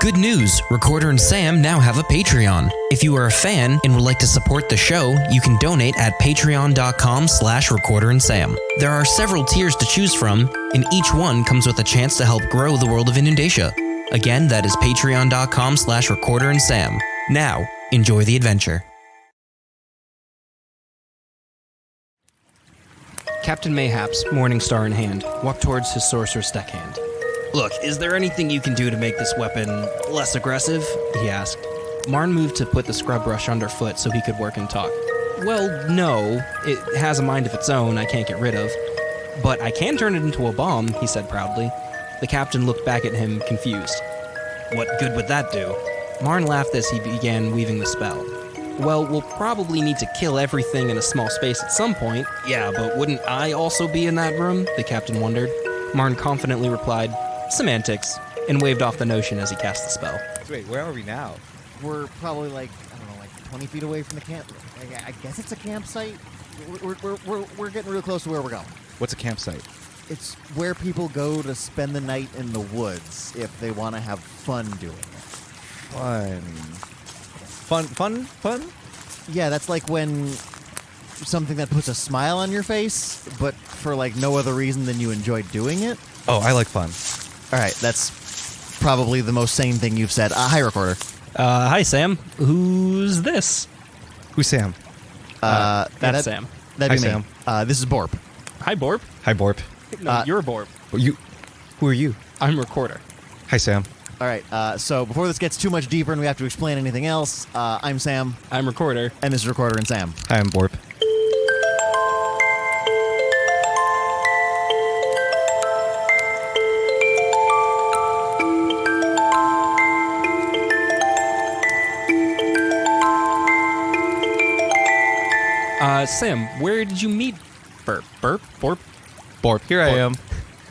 Good news! Recorder and Sam now have a Patreon. If you are a fan and would like to support the show, you can donate at patreon.com/recorderandsam. There are several tiers to choose from, and each one comes with a chance to help grow the world of Inundatia. Again, that is patreon.com/recorderandsam. Now, enjoy the adventure. Captain Mayhaps, Morningstar in hand, walked towards his sorcerer's deckhand. "Look, is there anything you can do to make this weapon less aggressive?" he asked. Marn moved to put the scrub brush underfoot so he could work and talk. "Well, no. It has a mind of its own I can't get rid of. But I can turn it into a bomb," he said proudly. The captain looked back at him, confused. "What good would that do?" Marn laughed as he began weaving the spell. "Well, we'll probably need to kill everything in a small space at some point. Yeah, but wouldn't I also be in that room?" the captain wondered. Marn confidently replied, "Semantics," and waved off the notion as he cast the spell. Wait, where are we now? We're probably like 20 feet away from the camp. I guess it's a campsite. We're getting real close to where we're going. What's a campsite? It's where people go to spend the night in the woods if they want to have fun doing it. Fun? Yeah, that's like when something that puts a smile on your face, but for like no other reason than you enjoy doing it. Oh, I like fun. All right, that's probably the most sane thing you've said. Hi, Recorder. Hi, Sam. Who's this? Who's Sam? That's Sam. That'd be Hi, me. Sam. This is Borp. Hi, Borp. Hi, Borp. No, you're Borp. Who are you? I'm Recorder. Hi, Sam. All right, so before this gets too much deeper and we have to explain anything else, I'm Sam, I'm Recorder. and this is Recorder and Sam. Hi, I'm Borp. Sam, where did you meet Borp? Borp? Borp. Here I am.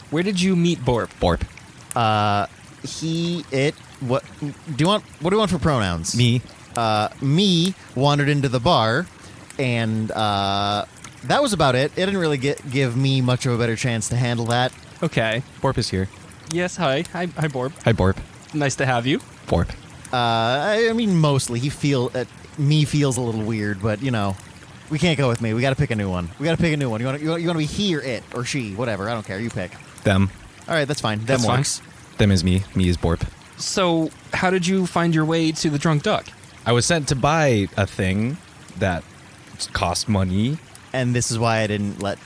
Where did you meet Borp? Borp. He, it, what do you want for pronouns? Me. Me wandered into the bar, and that was about it. It didn't really give me much of a better chance to handle that. Okay. Borp is here. Yes, hi. Hi, Borp. Hi, Borp. Nice to have you. Borp. I mean, mostly me feels a little weird, but you know, we can't go with me. We got to pick a new one. You want to be he or it or she, whatever. I don't care. You pick. Them. All right, that's fine. Them That's fine. works. Them is me. Me is Borp. So, how did you find your way to the Drunk Duck? I was sent to buy a thing that cost money. And this is why I didn't let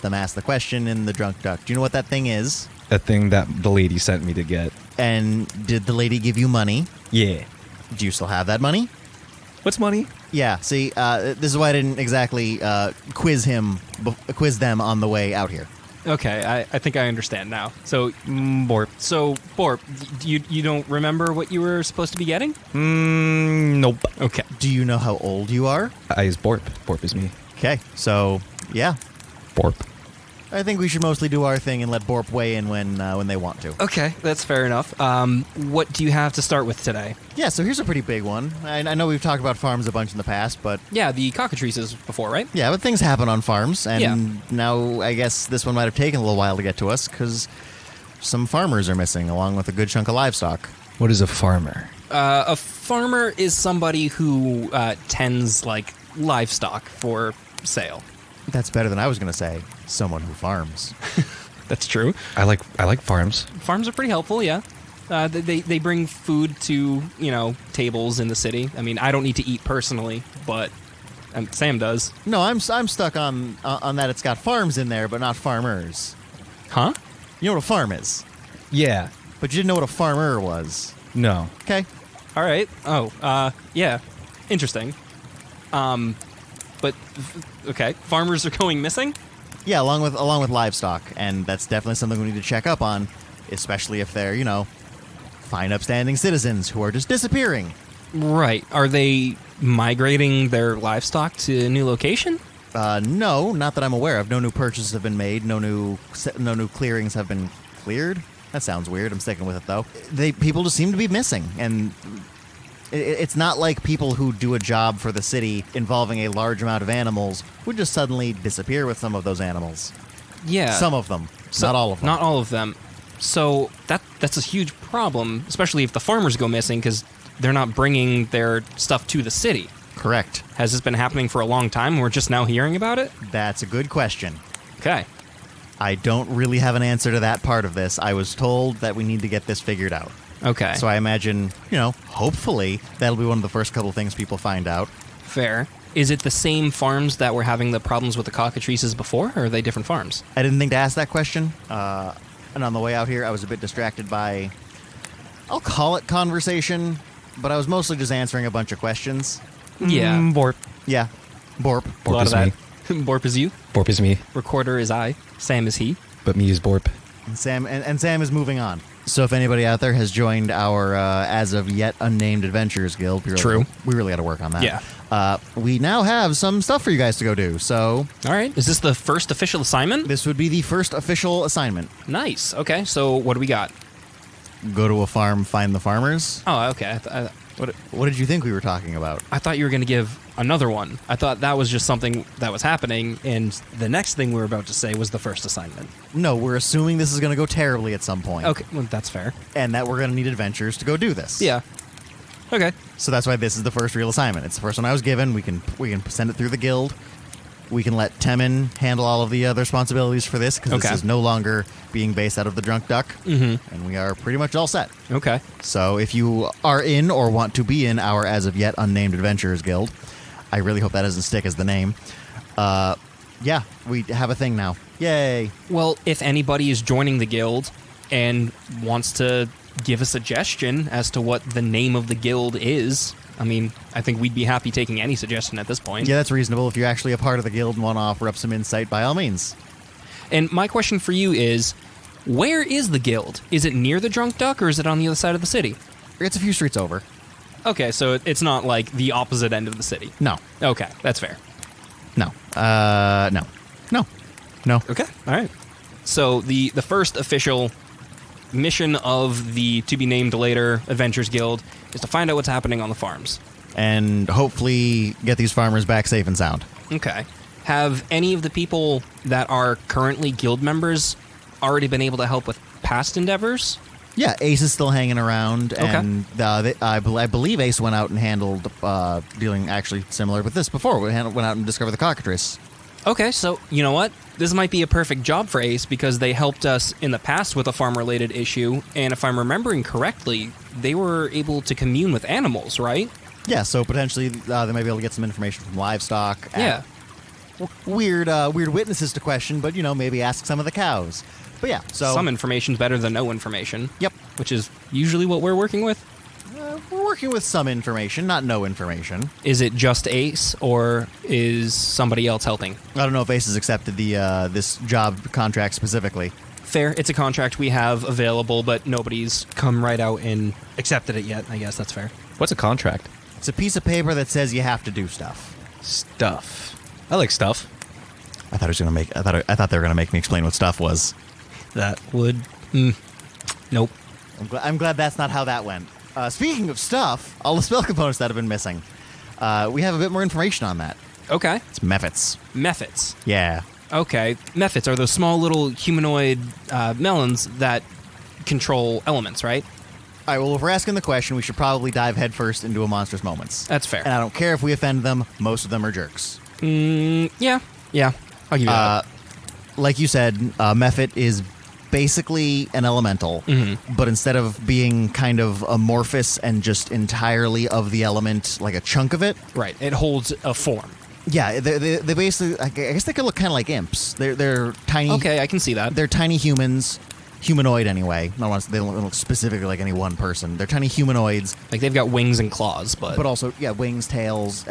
them ask the question in the Drunk Duck. Do you know what that thing is? A thing that the lady sent me to get. And did the lady give you money? Yeah. Do you still have that money? What's money? Yeah. See, this is why I didn't exactly quiz them on the way out here. Okay, I think I understand now. So, Borp. You don't remember what you were supposed to be getting? Nope. Okay. Do you know how old you are? I is Borp. Borp is me. Okay, so yeah, Borp. I think we should mostly do our thing and let Borp weigh in when they want to. Okay, that's fair enough. What do you have to start with today? Yeah, so here's a pretty big one. I know we've talked about farms a bunch in the past, but Yeah, the cockatrices before, right? yeah, but things happen on farms, and Yeah. now I guess this one might have taken a little while to get to us because some farmers are missing, along with a good chunk of livestock. What is a farmer? A farmer is somebody who tends like livestock for sale. That's better than I was going to say. Someone who farms. That's true. I like farms. Farms are pretty helpful, yeah. They bring food to, tables in the city. I mean, I don't need to eat personally, but Sam does. No, I'm stuck on that. It's got farms in there, but not farmers. Huh? You know what a farm is, Yeah. but you didn't know what a farmer was. No. Okay. All right. Oh, yeah. Interesting. But okay, farmers are going missing? Yeah, along with livestock, and that's definitely something we need to check up on, especially if they're, fine, upstanding citizens who are just disappearing. Right. Are they migrating their livestock to a new location? No, not that I'm aware of. No new purchases have been made. No new clearings have been cleared. That sounds weird. I'm sticking with it though. People just seem to be missing, and it's not like people who do a job for the city involving a large amount of animals would just suddenly disappear with some of those animals. Yeah. Some of them, not all of them. Not all of them. So that's a huge problem, especially if the farmers go missing because they're not bringing their stuff to the city. Correct. Has this been happening for a long time and we're just now hearing about it? That's a good question. Okay. I don't really have an answer to that part of this. I was told that we need to get this figured out. Okay. So I imagine, hopefully that'll be one of the first couple things people find out. Fair. Is it the same farms that were having the problems with the cockatrices before, or are they different farms? I didn't think to ask that question. And on the way out here, I was a bit distracted by, I'll call it conversation, but I was mostly just answering a bunch of questions. Yeah. Borp. Yeah. Borp. A lot Borp is of me. that. Borp is you. Borp is me, Recorder is I. Sam is he. but me is Borp. And Sam is moving on. So if anybody out there has joined our as of yet unnamed Adventurers Guild, True. We really got to work on that. Yeah. We now have some stuff for you guys to go do. So All right. Is this the first official assignment? this would be the first official assignment. Nice. Okay. So what do we got? Go to a farm, find the farmers. Oh, okay. What did you think we were talking about? I thought you were going to give another one. I thought that was just something that was happening, and the next thing we were about to say was the first assignment. No, we're assuming this is going to go terribly at some point. Okay, well, that's fair. And that we're going to need adventurers to go do this. Yeah. Okay. So that's why this is the first real assignment. It's the first one I was given. We can send it through the guild. We can let Temin handle all of the other responsibilities for this because Okay. this is no longer being based out of the Drunk Duck. Mm-hmm. And we are pretty much all set. Okay. So if you are in or want to be in our as of yet unnamed Adventurers Guild, I really hope that doesn't stick as the name. Yeah, we have a thing now. Yay. Well, if anybody is joining the guild and wants to give a suggestion as to what the name of the guild is, I mean, I think we'd be happy taking any suggestion at this point. Yeah, that's reasonable. If you're actually a part of the guild and want to offer up some insight, by all means. And my question for you is, where is the guild? Is it near the Drunk Duck, or is it on the other side of the city? It's a few streets over. Okay, so it's not like the opposite end of the city. No. Okay, that's fair. No. No. Okay, all right. So the first official mission of the to-be-named-later Adventures Guild is to find out what's happening on the farms. And hopefully get these farmers back safe and sound. Okay. Have any of the people that are currently guild members already been able to help with past endeavors? Yeah, Ace is still hanging around, Okay. and I believe Ace went out and handled dealing actually similar with this before. Went out and discovered the cockatrice. Okay, so you know what? This might be a perfect job for Ace because they helped us in the past with a farm-related issue, and if I'm remembering correctly, they were able to commune with animals, right? Yeah, so potentially they may be able to get some information from livestock. Yeah. Weird witnesses to question, but maybe ask some of the cows. But yeah, so Some information's better than no information. Yep. Which is usually what we're working with. we're working with some information, not no information. Is it just Ace, or is somebody else helping? I don't know if Ace has accepted the this job contract specifically. Fair. It's a contract we have available, but nobody's come right out and accepted it yet. I guess that's fair. What's a contract? It's a piece of paper that says you have to do stuff. Stuff. I like stuff. I thought they were gonna make me explain what stuff was. That would... Nope. I'm glad that's not how that went. Speaking of stuff, all the spell components that have been missing. We have a bit more information on that. Okay. It's mephits. Mephits. Yeah. Okay. Mephits are those small little humanoid melons that control elements, right? All right, well, if we're asking the question, we should probably dive headfirst into a monstrous moments. That's fair. And I don't care if we offend them. Most of them are jerks. Yeah. I'll give you that. Like you said, mephit is basically an elemental, but instead of being kind of amorphous and just entirely of the element, like a chunk of it. Right. It holds a form. Yeah, they basically, I guess they could look kind of like imps. They're tiny. Okay, I can see that. They're tiny humans. Humanoid anyway. They don't look specifically like any one person. They're tiny humanoids, Like, they've got wings and claws, but also wings, tails,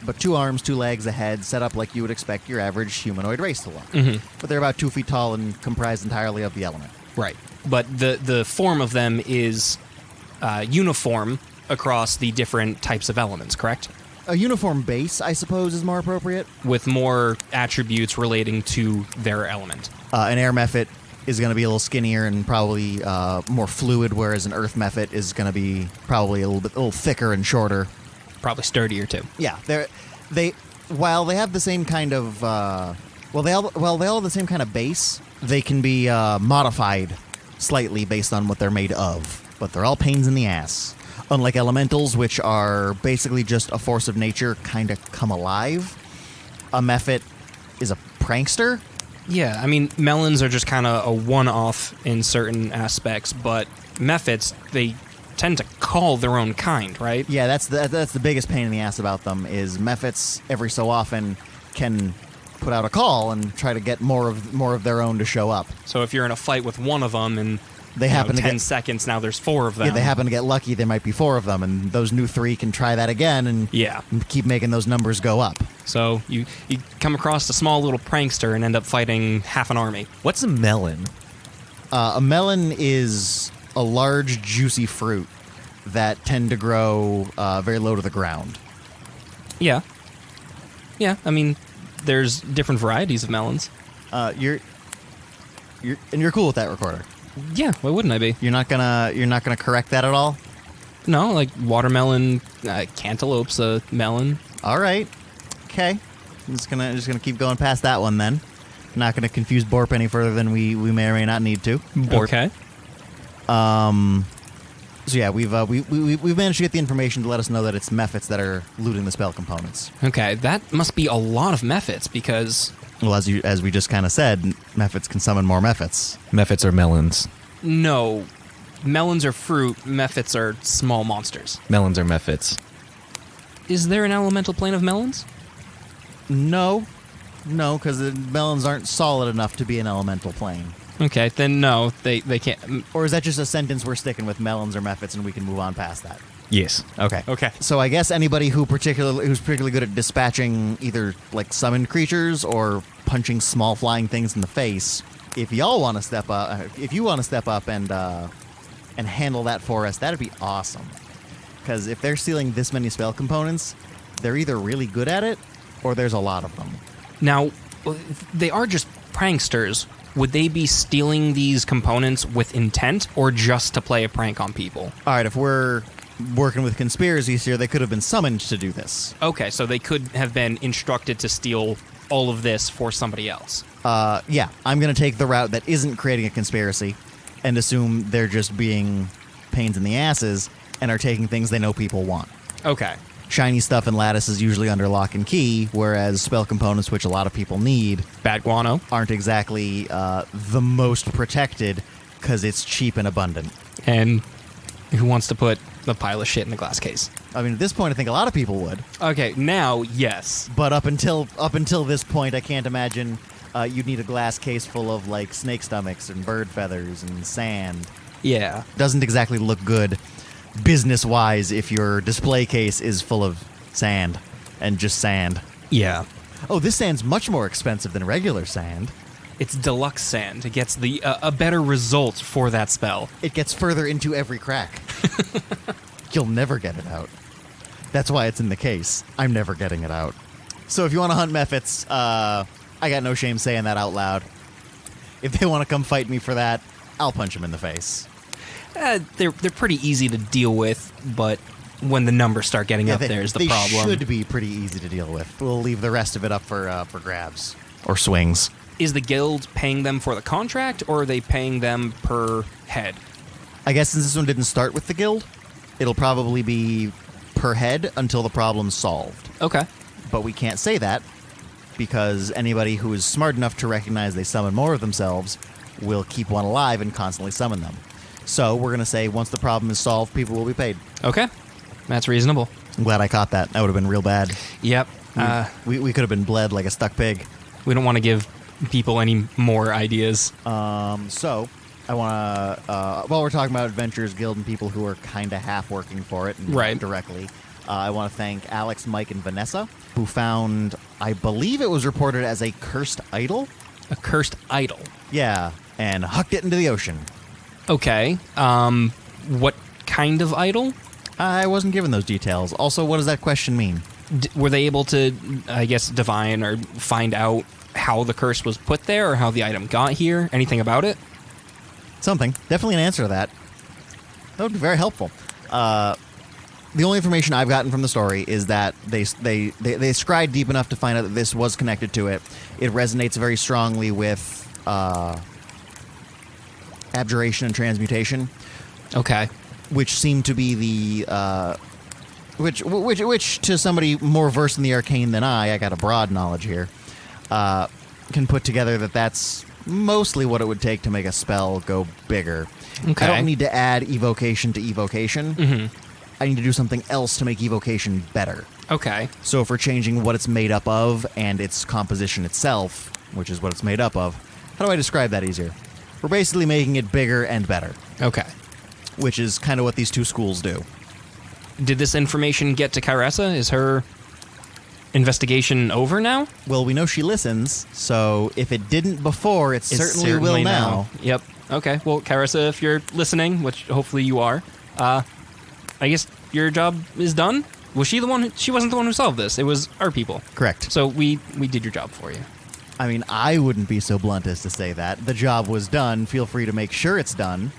but 2 arms, 2 legs, a head, set up like you would expect your average humanoid race to look. But they're about 2 feet tall and comprised entirely of the element. Right. But the form of them is uniform across the different types of elements, correct? A uniform base, I suppose, is more appropriate. With more attributes relating to their element. An air mephit is going to be a little skinnier and probably more fluid, whereas an earth mephit is going to be probably a little thicker and shorter. Probably sturdier, too. Yeah, while they have the same kind of they all have the same kind of base, they can be modified slightly based on what they're made of, but they're all pains in the ass. Unlike elementals, which are basically just a force of nature kind of come alive, a mephit is a prankster. Yeah, I mean, melons are just kind of a one-off in certain aspects, but mephits, they tend to call their own kind, right? Yeah, that's the biggest pain in the ass about them is mephits every so often can put out a call and try to get more of their own to show up. So if you're in a fight with one of them and They happen to 10 get seconds, now there's 4 of them. Yeah, they happen to get lucky. There might be 4 of them, and those new 3 can try that again and Yeah. keep making those numbers go up. So you come across a small little prankster and end up fighting half an army. What's a melon? A melon is a large, juicy fruit that tend to grow very low to the ground. Yeah. Yeah, I mean, there's different varieties of melons. You're cool with that, Recorder. Yeah, why wouldn't I be? You're not gonna correct that at all. No, like watermelon, cantaloupe's a melon. All right, okay. I'm just gonna keep going past that one then. Not gonna confuse Borp any further than we may or may not need to. Borp. Okay. So yeah, we've managed to get the information to let us know that it's mephits that are looting the spell components. Okay, that must be a lot of mephits because... Well, as we just kind of said, mephits can summon more mephits. Mephits are melons. No, melons are fruit, mephits are small monsters. Melons are mephits. Is there an elemental plane of melons? No, because the melons aren't solid enough to be an elemental plane. Okay, then no, they can't. Or is that just a sentence we're sticking with, melons or mephits, and we can move on past that? Yes. Okay. Okay. So I guess anybody who's particularly good at dispatching either like summoned creatures or punching small flying things in the face, if you want to step up and handle that for us, that'd be awesome. Because if they're stealing this many spell components, they're either really good at it or there's a lot of them. Now, they are just pranksters. Would they be stealing these components with intent or just to play a prank on people? All right, if we're working with conspiracies here, they could have been summoned to do this. Okay, so they could have been instructed to steal all of this for somebody else. Yeah, I'm going to take the route that isn't creating a conspiracy and assume they're just being pains in the asses and are taking things they know people want. Okay. Shiny stuff and lattice is usually under lock and key, whereas spell components, which a lot of people need, Bad guano. aren't exactly the most protected because it's cheap and abundant. And who wants to put a pile of shit in the glass case? I mean, at this point, I think a lot of people would. Okay, now, yes. But up until this point, I can't imagine you'd need a glass case full of like snake stomachs and bird feathers and sand. Yeah. Doesn't exactly look good business-wise if your display case is full of sand and just sand. Yeah. Oh, this sand's much more expensive than regular sand. It's deluxe sand. It gets the a better result for that spell. It gets further into every crack. You'll never get it out. That's why it's in the case. I'm never getting it out. So if you want to hunt mephits, I got no shame saying that out loud. If they want to come fight me for that, I'll punch them in the face. They're pretty easy to deal with, but when the numbers start getting up there is the problem. They should be pretty easy to deal with. We'll leave the rest of it up for grabs. Or swings. Is the guild paying them for the contract, or are they paying them per head? I guess since this one didn't start with the guild, it'll probably be per head until the problem's solved. Okay. But we can't say that, because anybody who is smart enough to recognize they summon more of themselves will keep one alive and constantly summon them. So we're going to say once the problem is solved, people will be paid. Okay. That's reasonable. I'm glad I caught that. That would have been real bad. Yep. We could have been bled like a stuck pig. We don't want to give people any more ideas. So I want to, while we're talking about Adventurers Guild and people who are kind of half working for it and Right. directly, I want to thank Alex, Mike, and Vanessa, who found, I believe it was reported as a cursed idol. A cursed idol. Yeah, and hucked it into the ocean. Okay. What kind of idol? I wasn't given those details. Also, what does that question mean? Were they able to, I guess, divine or find out how the curse was put there or how the item got here? Anything about it? Something. Definitely an answer to that. That would be very helpful. The only information I've gotten from the story is that they scryed deep enough to find out that this was connected to it. It resonates very strongly with abjuration and transmutation, Okay. which seem to be the which to somebody more versed in the arcane than I got a broad knowledge here, can put together that's mostly what it would take to make a spell go bigger. Okay. I don't need to add evocation to evocation. Mm-hmm. I need to do something else to make evocation better. Okay. So if we're changing what it's made up of and its composition itself, which is what it's made up of, how do I describe that easier? We're basically making it bigger and better, Okay. which is kind of what these two schools do. Did this information get to Kyressa? Is her investigation over now? Well, we know she listens, so if it didn't before, it certainly will now. Yep. Okay. Well, Kyressa, if you're listening, which hopefully you are, I guess your job is done. Was she the one? She wasn't the one who solved this. It was our people. Correct. So we did your job for you. I mean, I wouldn't be so blunt as to say that. The job was done. Feel free to make sure it's done.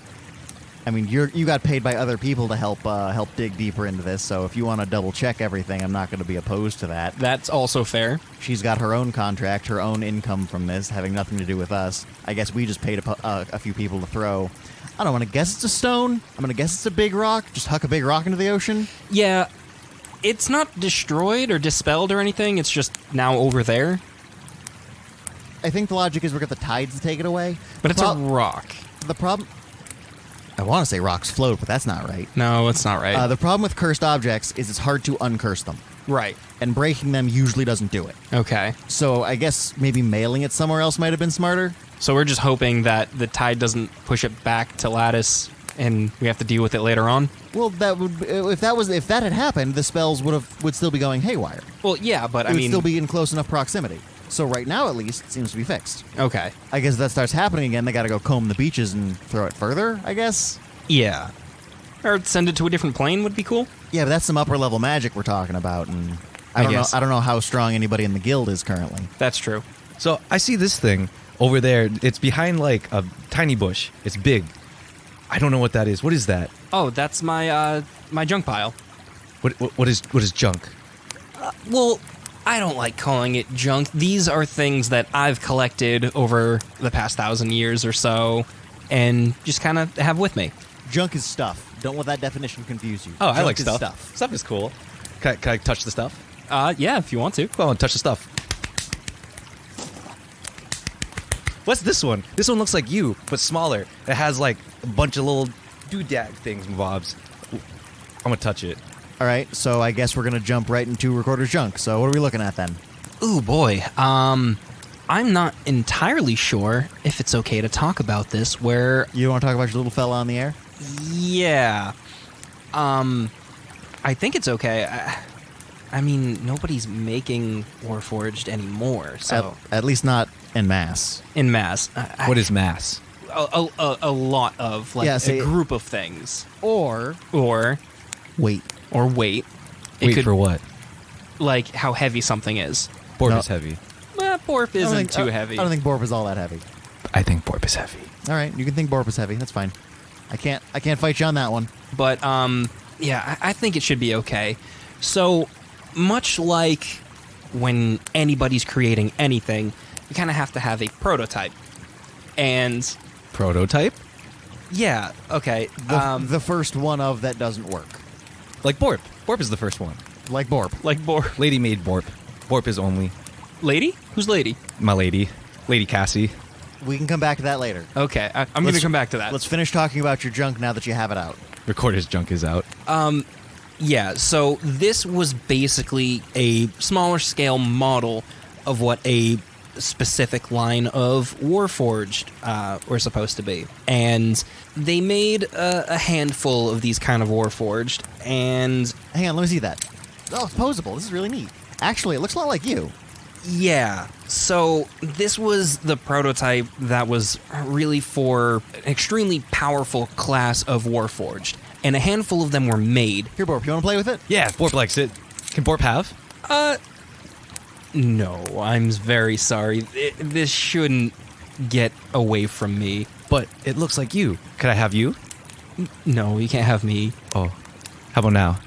I mean, you got paid by other people to help dig deeper into this, so if you want to double check everything, I'm not going to be opposed to that. That's also fair. She's got her own contract, her own income from this, having nothing to do with us. I guess we just paid a few people to throw. I don't want to guess it's a stone. I'm going to guess it's a big rock. Just huck a big rock into the ocean. Yeah. It's not destroyed or dispelled or anything. It's just now over there. I think the logic is we're going to the tides to take it away. But it's a rock. The problem... I want to say rocks float, but that's not right. No, it's not right. The problem with cursed objects is it's hard to uncurse them. Right. And breaking them usually doesn't do it. Okay. So I guess maybe mailing it somewhere else might have been smarter. So we're just hoping that the tide doesn't push it back to Lattice and we have to deal with it later on? Well, that would if that had happened, the spells would still be going haywire. Well, yeah, but It would still be in close enough proximity. So right now, at least, it seems to be fixed. Okay. I guess if that starts happening again, they got to go comb the beaches and throw it further, I guess? Yeah. Or send it to a different plane would be cool. Yeah, but that's some upper level magic we're talking about, and I don't know how strong anybody in the guild is currently. That's true. So I see this thing over there. It's behind like a tiny bush. It's big. I don't know what that is. What is that? Oh, that's my my junk pile. What is junk? Well, I don't like calling it junk. These are things that I've collected over the past 1,000 years or so and just kind of have with me. Junk is stuff. Don't let that definition confuse you. Oh, Junk I like is stuff. Stuff is cool. Can I touch the stuff? Yeah, if you want to. Go on, touch the stuff. What's this one? This one looks like you, but smaller. It has like a bunch of little doodad things and bobs. I'm gonna touch it. All right, so I guess we're going to jump right into Recorder's Junk. So what are we looking at then? Ooh, boy. I'm not entirely sure if it's okay to talk about this, where... You want to talk about your little fella on the air? Yeah. I think it's okay. I mean, nobody's making Warforged anymore, so... At least not en masse. In mass. What is mass? A lot of, like, Yeah, a group of things. Or Weight. Weight. Wait for what? Like, how heavy something is. Borp is heavy. Well, Borp isn't too heavy. I don't think Borp is all that heavy. I think Borp is heavy. All right, you can think Borp is heavy. That's fine. I can't fight you on that one. But, yeah, I think it should be okay. So, much like when anybody's creating anything, you kind of have to have a prototype. And... Prototype? Yeah, okay. The first one of that doesn't work. Like Borp. Borp is the first one. Like Borp. Like Borp. Lady made Borp. Borp is only. Lady? Who's Lady? My lady. Lady Cassie. We can come back to that later. Okay, I'm going to come back to that. Let's finish talking about your junk now that you have it out. Recorder's Junk is out. Yeah, so this was basically a smaller scale model of what a specific line of Warforged were supposed to be. And they made a handful of these kind of Warforged, and... Hang on, let me see that. Oh, it's posable. This is really neat. Actually, it looks a lot like you. Yeah, so this was the prototype that was really for an extremely powerful class of Warforged, and a handful of them were made. Here, Borp, you want to play with it? Yeah, Borp likes it. Can Borp have? No, I'm very sorry. This shouldn't get away from me. But it looks like you. Could I have you? No, you can't have me. Oh. How about now?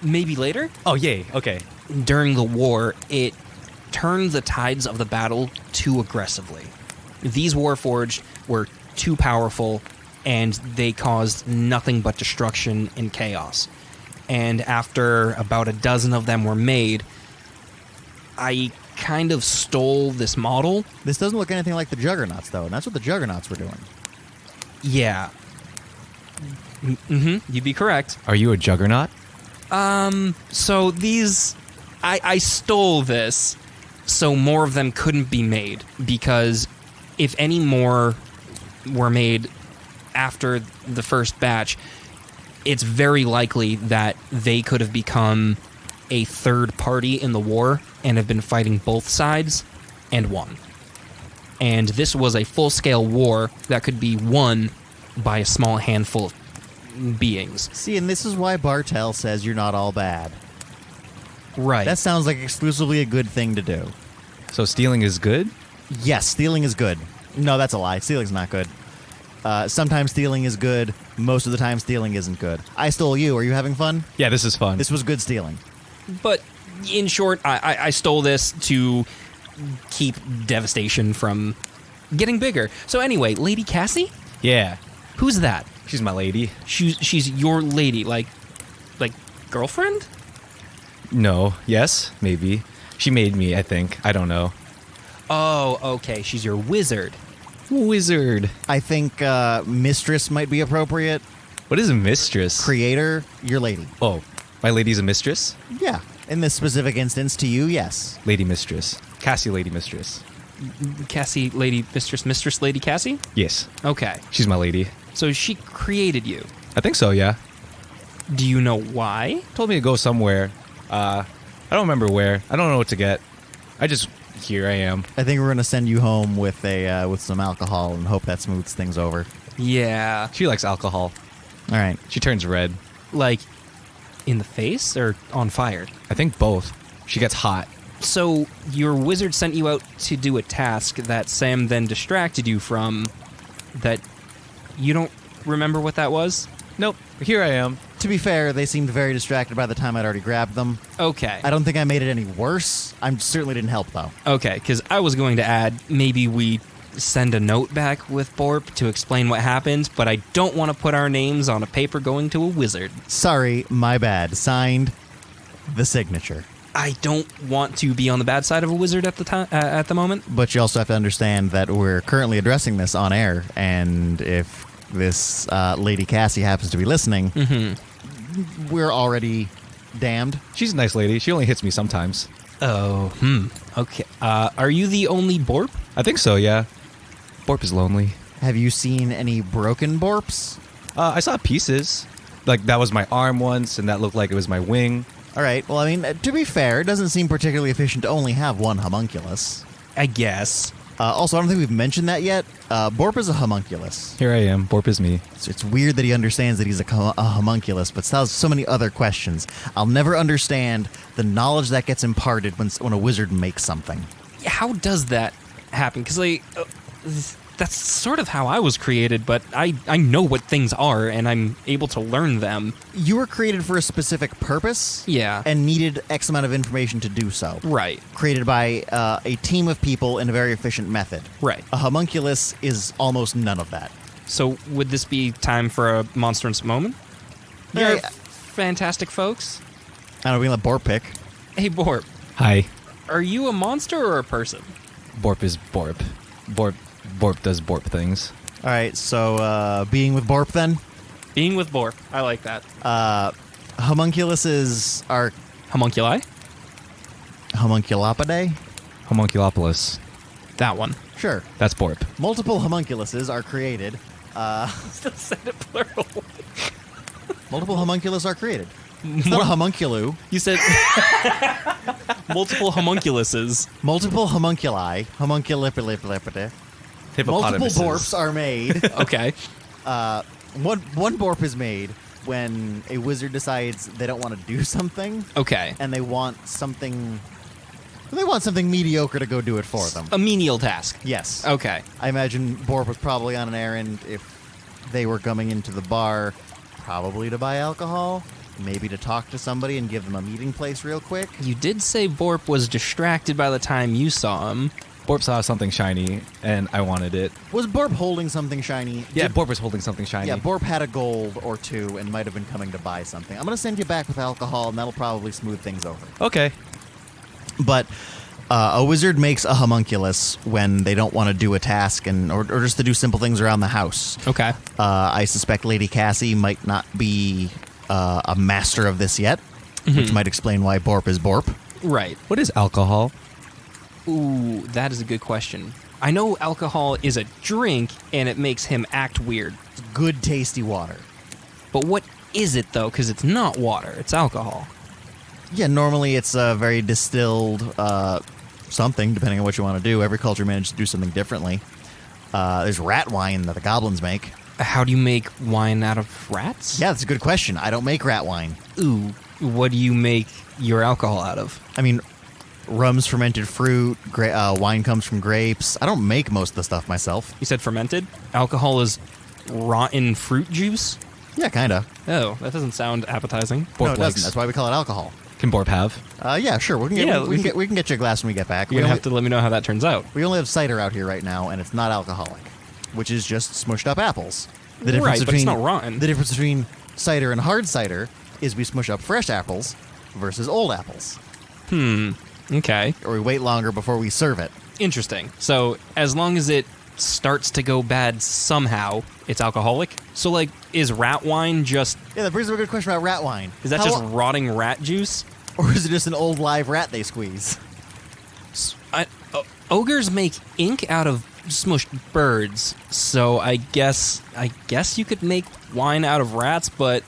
Maybe later? Oh, yay. Okay. During the war, it turned the tides of the battle too aggressively. These Warforged were too powerful, and they caused nothing but destruction and chaos. And after about a dozen of them were made, I kind of stole this model. This doesn't look anything like the Juggernauts, though, and that's what the Juggernauts were doing. Yeah. Mm-hmm. You'd be correct. Are you a juggernaut? So these... I stole this so more of them couldn't be made, because if any more were made after the first batch, it's very likely that they could have become a third party in the war and have been fighting both sides and won. And this was a full-scale war that could be won by a small handful of beings. See, and this is why Bartel says you're not all bad. Right. That sounds like exclusively a good thing to do. So stealing is good? Yes, stealing is good. No, that's a lie. Stealing's not good. Sometimes stealing is good. Most of the time, stealing isn't good. I stole you. Are you having fun? Yeah, this is fun. This was good stealing. But in short, I stole this to keep devastation from getting bigger. So anyway, Lady Cassie? Yeah, Who's that? she's my lady. She's your lady, like girlfriend? No, yes, maybe. She made me, I think. I don't know. Oh, okay. She's your wizard. Wizard. I think mistress might be appropriate. What is a mistress? Creator, your lady. Oh, my lady's a mistress? Yeah. In this specific instance, to you, yes. Lady mistress. Cassie lady mistress. Cassie, lady, mistress, lady Cassie? Yes, Okay. she's my lady. So she created you. I think so, yeah. Do you know why? Told me to go somewhere. I don't remember where. I don't know what to get. Here I am. I think we're gonna send you home with with some alcohol and hope that smooths things over. Yeah. She likes alcohol. All right. She turns red. Like, in the face or on fire? I think both. She gets hot. So your wizard sent you out to do a task that Sam then distracted you from, that you don't remember what that was? Nope. Here I am. To be fair, they seemed very distracted by the time I'd already grabbed them. Okay. I don't think I made it any worse. I certainly didn't help, though. Okay, because I was going to add, maybe we send a note back with Borp to explain what happened, but I don't want to put our names on a paper going to a wizard. Sorry, my bad. Signed, the signature. I don't want to be on the bad side of a wizard at the time, at the moment. But you also have to understand that we're currently addressing this on air, and if this Lady Cassie happens to be listening, we're already damned. She's a nice lady. She only hits me sometimes. Oh, okay. Are you the only Borp? I think so, yeah. Borp is lonely. Have you seen any broken Borps? I saw pieces. Like, that was my arm once, and that looked like it was my wing. All right, well, I mean, to be fair, it doesn't seem particularly efficient to only have one homunculus. I guess. Also, I don't think we've mentioned that yet. Borp is a homunculus. Here I am. Borp is me. It's weird that he understands that he's a homunculus, but still has so many other questions. I'll never understand the knowledge that gets imparted when a wizard makes something. How does that happen? Because, like, that's sort of how I was created, but I know what things are, and I'm able to learn them. You were created for a specific purpose. Yeah. And needed X amount of information to do so. Right. Created by a team of people in a very efficient method. Right. A homunculus is almost none of that. So would this be time for a monstrance moment? Yeah, You're fantastic folks. I don't know, we can let Borp pick. Hey, Borp. Hi. Are you a monster or a person? Borp is Borp. Borp does Borp things. All right, so being with Borp then? Being with Borp. I like that. Homunculuses are Homunculi? homunculopidae? Homunculopolis. That one. Sure. That's Borp. Multiple homunculuses are created. Still said it plural. Multiple homunculus are created. It's not a homunculu. You said multiple homunculuses. Multiple homunculi. Homunculipilipilipide. Multiple Hippopotamuses. Borps are made. Okay. One Borp is made when a wizard decides they don't want to do something Okay. and they want something mediocre to go do it for them. A menial task. Yes. Okay. I imagine Borp was probably on an errand if they were coming into the bar, probably to buy alcohol, maybe to talk to somebody and give them a meeting place real quick. You did say Borp was distracted by the time you saw him. Borp saw something shiny, and I wanted it. Was Borp holding something shiny? Yeah, Borp was holding something shiny. Yeah, Borp had a gold or two and might have been coming to buy something. I'm going to send you back with alcohol, and that'll probably smooth things over. Okay. But a wizard makes a homunculus when they don't want to do a task or just to do simple things around the house. Okay. I suspect Lady Cassie might not be a master of this yet, which might explain why Borp is Borp. Right. What is alcohol? Ooh, that is a good question. I know alcohol is a drink, and it makes him act weird. It's good, tasty water. But what is it, though? Because it's not water. It's alcohol. Yeah, normally it's a very distilled something, depending on what you want to do. Every culture manages to do something differently. There's rat wine that the goblins make. How do you make wine out of rats? Yeah, that's a good question. I don't make rat wine. Ooh, what do you make your alcohol out of? I mean, rum's fermented fruit, wine comes from grapes. I don't make most of the stuff myself. You said fermented? Alcohol is rotten fruit juice? Yeah, kind of. Oh, that doesn't sound appetizing. No, Borp it likes. doesn't. That's why we call it alcohol. Can Borp have? Yeah, sure. We can get you a glass when we get back. You're going to have to let me know how that turns out. We only have cider out here right now, and it's not alcoholic, which is just smushed up apples. The Right, but it's not rotten. The difference between cider and hard cider is we smush up fresh apples versus old apples. Okay. Or we wait longer before we serve it. Interesting. So, as long as it starts to go bad somehow, it's alcoholic? So, like, is rat wine just... Yeah, that brings up a good question about rat wine. Is that just rotting rat juice? Or is it just an old live rat they squeeze? Ogres make ink out of smushed birds, so I guess you could make wine out of rats, but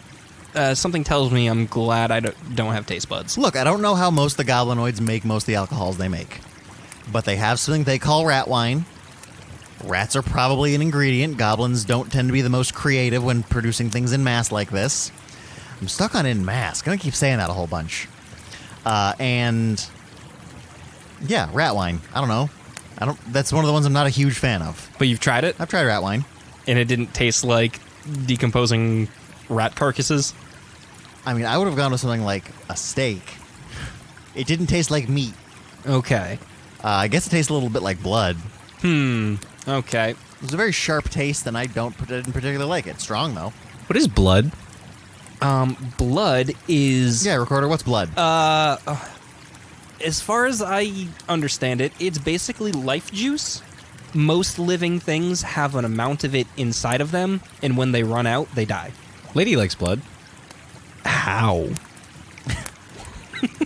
something tells me I'm glad I don't have taste buds. Look, I don't know how most of the goblinoids make most of the alcohols they make, but they have something they call rat wine. Rats are probably an ingredient. Goblins don't tend to be the most creative when producing things in mass like this. I'm stuck on in mass. Gonna keep saying that a whole bunch. And yeah, rat wine. I don't know. That's one of the ones I'm not a huge fan of. But you've tried it, I've tried rat wine. and it didn't taste like decomposing rat carcasses? I mean, I would have gone with something like a steak. It didn't taste like meat. Okay. I guess it tastes a little bit like blood. Okay. It was a very sharp taste, and I didn't particularly like it. Strong, though. What is blood? Blood is... Yeah, Recorder, what's blood? As far as I understand it, it's basically life juice. Most living things have an amount of it inside of them, and when they run out, they die. Lady likes blood. How?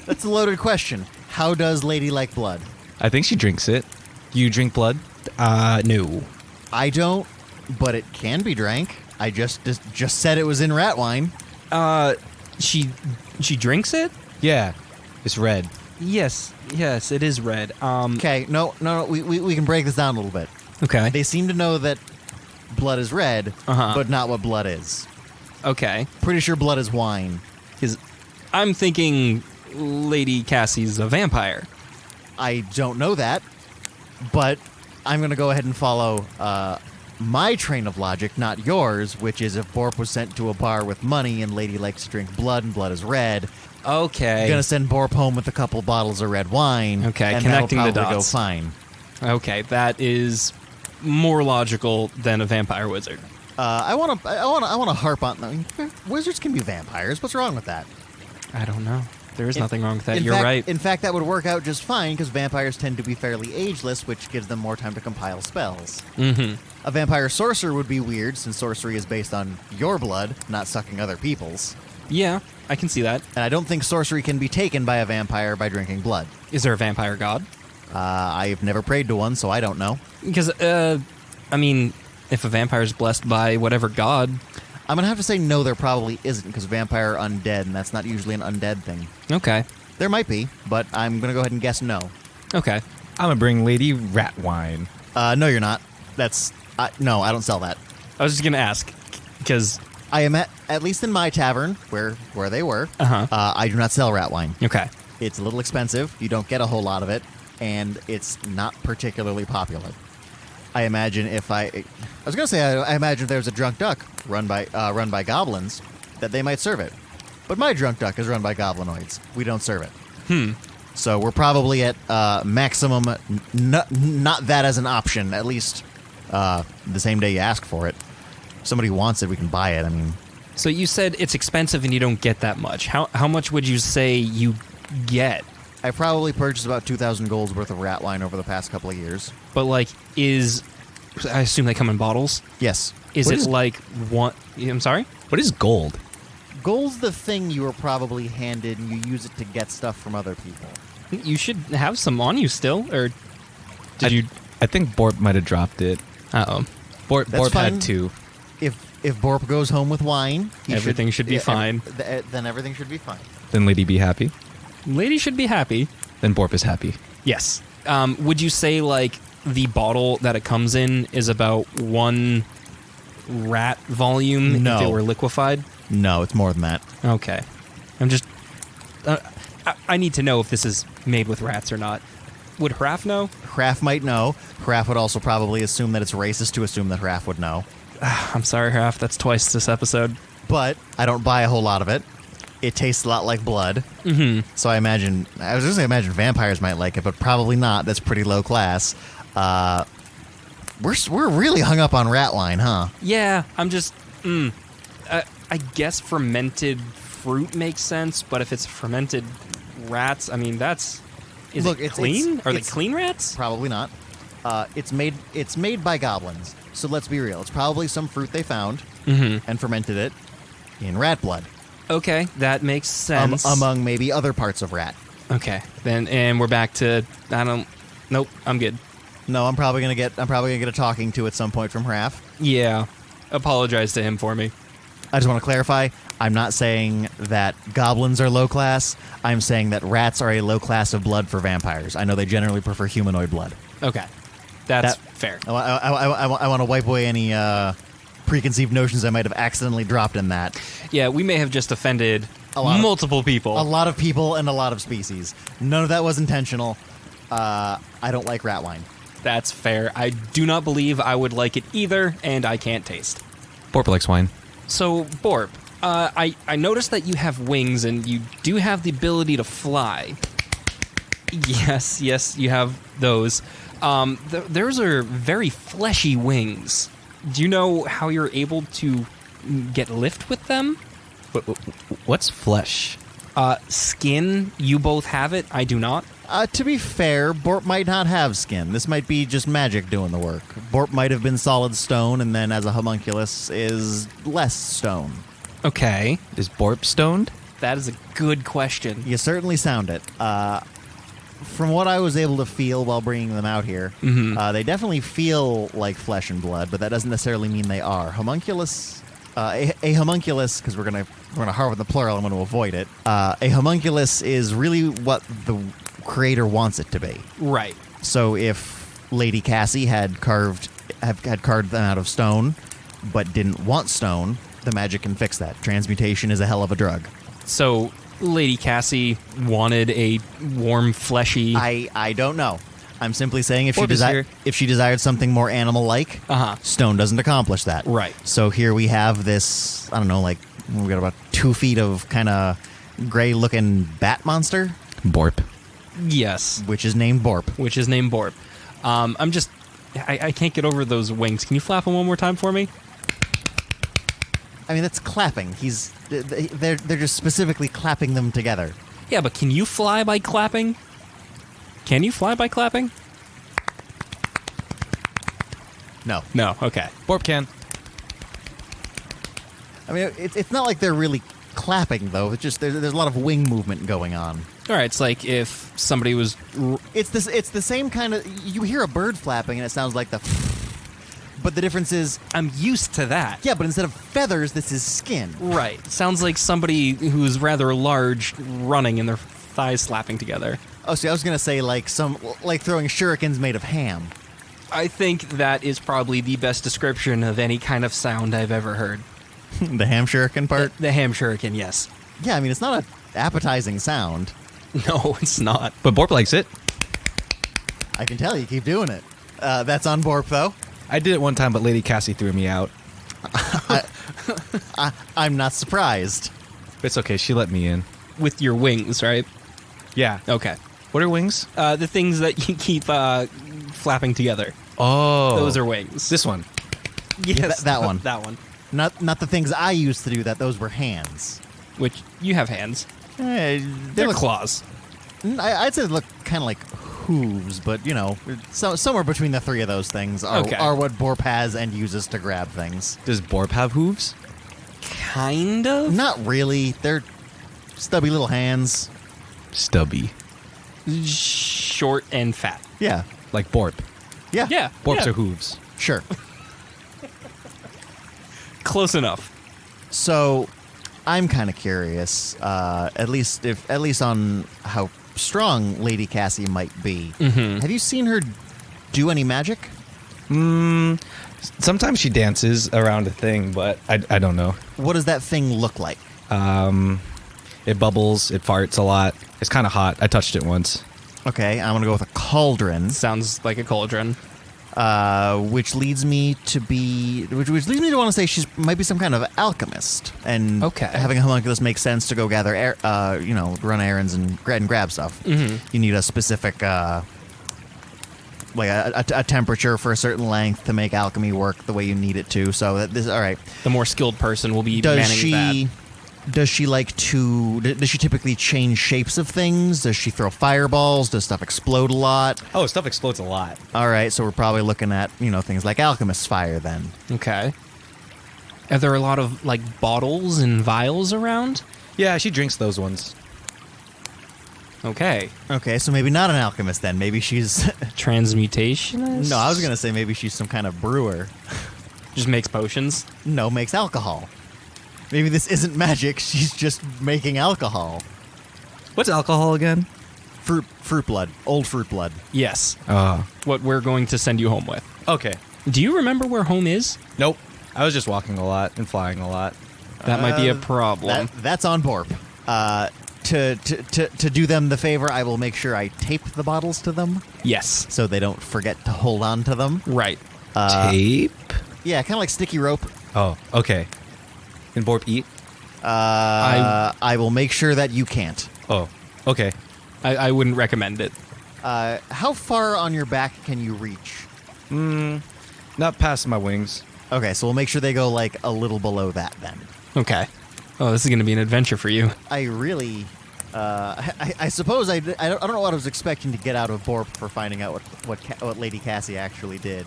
That's a loaded question. How does Lady like blood? I think she drinks it. You drink blood? No. I don't, but it can be drank. I just said it was in rat wine. She drinks it? Yeah. It's red. Yes, it is red. Okay, no, we can break this down a little bit. Okay. They seem to know that blood is red, but not what blood is. Okay. Pretty sure blood is wine. Because I'm thinking Lady Cassie's a vampire. I don't know that, but I'm going to go ahead and follow my train of logic, not yours, which is if Borp was sent to a bar with money and Lady likes to drink blood and blood is red, Okay. going to send Borp home with a couple bottles of red wine. Okay, and connecting the that'll probably dots. go fine. Okay, that is more logical than a vampire wizard. I want to harp on. Wizards can be vampires. What's wrong with that? I don't know. There is nothing wrong with that. In You're fact, right. In fact, that would work out just fine because vampires tend to be fairly ageless, which gives them more time to compile spells. Mm-hmm. A vampire sorcerer would be weird since sorcery is based on your blood, not sucking other people's. Yeah, I can see that. And I don't think sorcery can be taken by a vampire by drinking blood. Is there a vampire god? I've never prayed to one, so I don't know. Because, I mean, if a vampire is blessed by whatever god... I'm going to have to say no, there probably isn't because vampire are undead, and that's not usually an undead thing. Okay. There might be, but I'm going to go ahead and guess no. Okay. I'm gonna bring Lady rat wine. No, you're not. No, I don't sell that. I was just going to ask, because... I am at least in my tavern, where they were, I do not sell rat wine. Okay. It's a little expensive, you don't get a whole lot of it, and it's not particularly popular. I imagine I imagine if there's a drunk duck run by goblins, that they might serve it. But my drunk duck is run by goblinoids. We don't serve it. So we're probably at maximum, not that as an option, at least the same day you ask for it. If somebody wants it, we can buy it. I mean, So you said it's expensive and you don't get that much. How much would you say you get? I probably purchased about 2,000 golds worth of rat wine over the past couple of years. But like, I assume they come in bottles? Yes. Is What it is- like one? I'm sorry? What is gold? Gold's the thing you were probably handed, and you use it to get stuff from other people. You should have some on you still, or did you? I think Borp might have dropped it. Uh-oh. Borp That's fine. had 2. If Borp goes home with wine, Everything should be fine. Then everything should be fine. Then Lady be happy. Lady should be happy. Then Borp is happy. Yes. Would you say, like, the bottle that it comes in is about 1 rat volume No. if it were liquefied? No, it's more than that. Okay. I'm just... I need to know if this is made with rats or not. Would Hraf know? Hraf might know. Hraf would also probably assume that it's racist to assume that Hraf would know. I'm sorry, Hraf. That's twice this episode. But I don't buy a whole lot of it. It tastes a lot like blood. Mm-hmm. So I was just going to imagine vampires might like it, but probably not. That's pretty low class. We're really hung up on rat wine, huh? Yeah, I'm just... I guess fermented fruit makes sense, but if it's fermented rats, I mean, that's... Is Look, it it's- clean? it's- Are they it's- clean rats? Probably not. It's made by goblins. So let's be real. It's probably some fruit they found Mm-hmm. and fermented it in rat blood, Okay, that makes sense. among maybe other parts of rat. Okay, then, and we're back to... Nope, I'm good. No, I'm probably gonna get a talking to at some point from Hraf. Yeah. Apologize to him for me. I just want to clarify. I'm not saying that goblins are low class. I'm saying that rats are a low class of blood for vampires. I know they generally prefer humanoid blood. Okay. That's That- fair. I want to wipe away any preconceived notions I might have accidentally dropped in that. Yeah, we may have just offended A lot of- multiple people. A lot of people and a lot of species. None of that was intentional. I don't like rat wine. That's fair. I do not believe I would like it either, and I can't taste. Borp likes wine. So, Borp, I noticed that you have wings and you do have the ability to fly. Yes, you have those. Those are very fleshy wings. Do you know how you're able to get lift with them? What's flesh? Skin, you both have it. I do not. To be fair, Borp might not have skin. This might be just magic doing the work. Borp might have been solid stone, and then as a homunculus is less stone. Okay, Is Borp stoned? that is a good question. You certainly sound it. From what I was able to feel while bringing them out here, they definitely feel like flesh and blood, but that doesn't necessarily mean they are. Homunculus, a homunculus, because we're gonna harp on the plural. I'm going to avoid it. A homunculus is really what the creator wants it to be. Right. So if Lady Cassie had carved them out of stone, but didn't want stone, the magic can fix that. Transmutation is a hell of a drug. So, Lady Cassie wanted a warm, fleshy... I don't know. I'm simply saying if Borp is here. she desired something more animal-like, Uh-huh. stone doesn't accomplish that. Right. So here we have this, I don't know, like, we've got about 2 feet of kind of gray-looking bat monster, Borp. Yes, which is named Borp. which is named Borp. I can't get over those wings. Can you flap them one more time for me? I mean, that's clapping. They're just specifically clapping them together. Yeah, but can you fly by clapping? Can you fly by clapping? No. No, okay. Borp can. I mean, it's not like they're really clapping, though. It's just there's a lot of wing movement going on. All right, it's like if somebody was... It's the same kind of... You hear a bird flapping, and it sounds like the... But the difference is... I'm used to that. Yeah, but instead of feathers, this is skin. Right. Sounds like somebody who's rather large running and their thighs slapping together. Oh, see, I was going to say like throwing shurikens made of ham. I think that is probably the best description of any kind of sound I've ever heard. The ham shuriken part? The ham shuriken, yes. Yeah, I mean, it's not an appetizing sound. No, it's not. But Borp likes it. I can tell you keep doing it. That's on Borp, though. I did it one time, but Lady Cassie threw me out. I'm not surprised. It's okay. She let me in. With your wings, right? Yeah. Okay. What are wings? The things that you keep flapping together. Oh. Those are wings. This one. Yes, that one. That one. Not the things I used to do that. Those were hands. Which, you have hands. They They're look, claws. I'd say they look kind of like hooves, but somewhere between the three of those things are what Borp has and uses to grab things. Does Borp have hooves? Kind of? Not really. They're stubby little hands. Stubby. Short and fat. Yeah. Like Borp. Yeah. Yeah. Borps yeah. are hooves. Sure. Close enough. So, I'm kind of curious, at least on how strong Lady Cassie might be. Mm-hmm. Have you seen her do any magic? Sometimes she dances around a thing, but I don't know. What does that thing look like? It bubbles. It farts a lot. It's kind of hot. I touched it once. Okay, I'm gonna go with a cauldron, Sounds like a cauldron. which leads me to want to say she might be some kind of alchemist, and Okay. having a homunculus makes sense to go gather, run errands and grab stuff. Mhm. You need a specific, like a temperature for a certain length to make alchemy work the way you need it to. So all right. The more skilled person will be Does manning that. Does she does she typically change shapes of things? Does she throw fireballs? Does stuff explode a lot? Oh, stuff explodes a lot. All right, so we're probably looking at, things like alchemist's fire then. Okay. Are there a lot of, like, bottles and vials around? Yeah, she drinks those ones. Okay. Okay, so maybe not an alchemist then. Maybe she's Transmutationist? No, I was going to say maybe she's some kind of brewer. Just makes potions? No, makes alcohol. Maybe this isn't magic, she's just making alcohol. What's alcohol again? Fruit blood. Old fruit blood. Yes. Oh. What we're going to send you home with. Okay. Do you remember where home is? Nope. I was just walking a lot and flying a lot. That might be a problem. That's on Borp. To do them the favor, I will make sure I tape the bottles to them Yes. so they don't forget to hold on to them. Right. Tape? Yeah, kind of like sticky rope. Oh, okay. Can Borp eat? I will make sure that you can't. Oh, okay. I wouldn't recommend it. How far on your back can you reach? Not past my wings. Okay, so we'll make sure they go like a little below that then. Okay. Oh, this is going to be an adventure for you. I really, I suppose I don't know what I was expecting to get out of Borp for finding out what Lady Cassie actually did.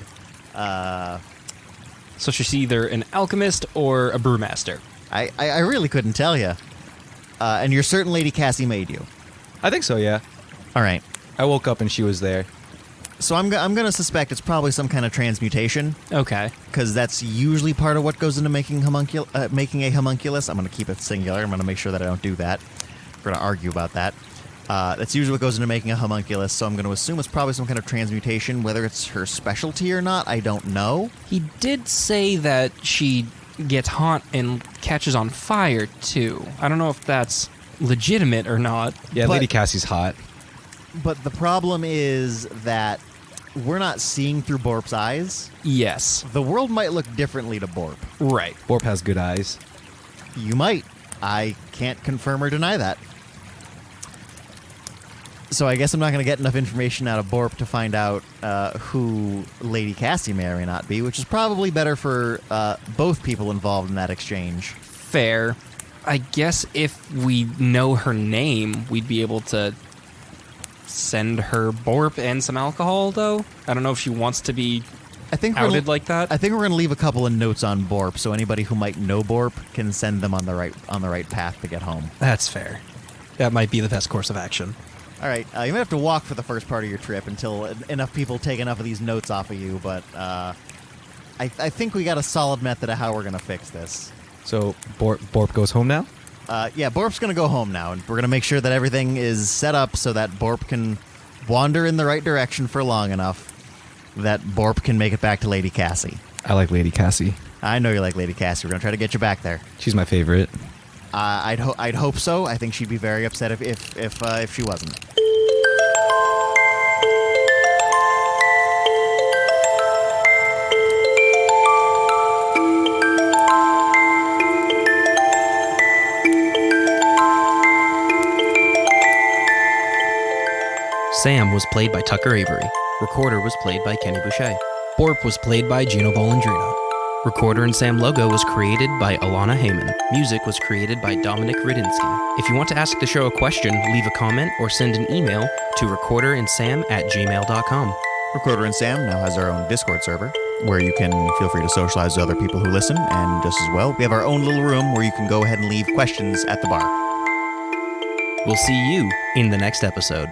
So she's either an alchemist or a brewmaster. I really couldn't tell you. And you're certain Lady Cassie made you. I think so, yeah. All right. I woke up and she was there. So I'm going to suspect it's probably some kind of transmutation, Okay. because that's usually part of what goes into making a homunculus. I'm going to keep it singular. I'm going to make sure that I don't do that. We're going to argue about that. That's usually what goes into making a homunculus, so I'm going to assume it's probably some kind of transmutation. Whether it's her specialty or not, I don't know. He did say that she gets hot and catches on fire, too. I don't know if that's legitimate or not. Yeah, But- Lady Cassie's hot. But the problem is that we're not seeing through Borp's eyes. Yes. The world might look differently to Borp. Right. Borp has good eyes. You might. I can't confirm or deny that. So I guess I'm not going to get enough information out of Borp to find out who Lady Cassie may or may not be, which is probably better for both people involved in that exchange. Fair. I guess if we know her name, we'd be able to send her Borp and some alcohol, though. I don't know if she wants to be I think outed like that. I think we're going to leave a couple of notes on Borp, so anybody who might know Borp can send them on the right path to get home. That's fair. That might be the best course of action. All right, you might have to walk for the first part of your trip until enough people take enough of these notes off of you, but I think we got a solid method of how we're going to fix this. So Borp goes home now? Yeah, Borp's going to go home now, and we're going to make sure that everything is set up so that Borp can wander in the right direction for long enough that Borp can make it back to Lady Cassie. I like Lady Cassie. I know you like Lady Cassie. We're going to try to get you back there. She's my favorite. I'd hope so. I think she'd be very upset if she wasn't. Sam was played by Tucker Avery. Recorder was played by Kenny Boucher. Borp was played by Gino Bolandrino. Recorder and Sam logo was created by Alana Heyman. Music was created by Dominic Rudinsky. If you want to ask the show a question, leave a comment or send an email to recorderandsam@gmail.com. Recorder and Sam now has our own Discord server where you can feel free to socialize with other people who listen, and just as well, we have our own little room where you can go ahead and leave questions at the bar. We'll see you in the next episode.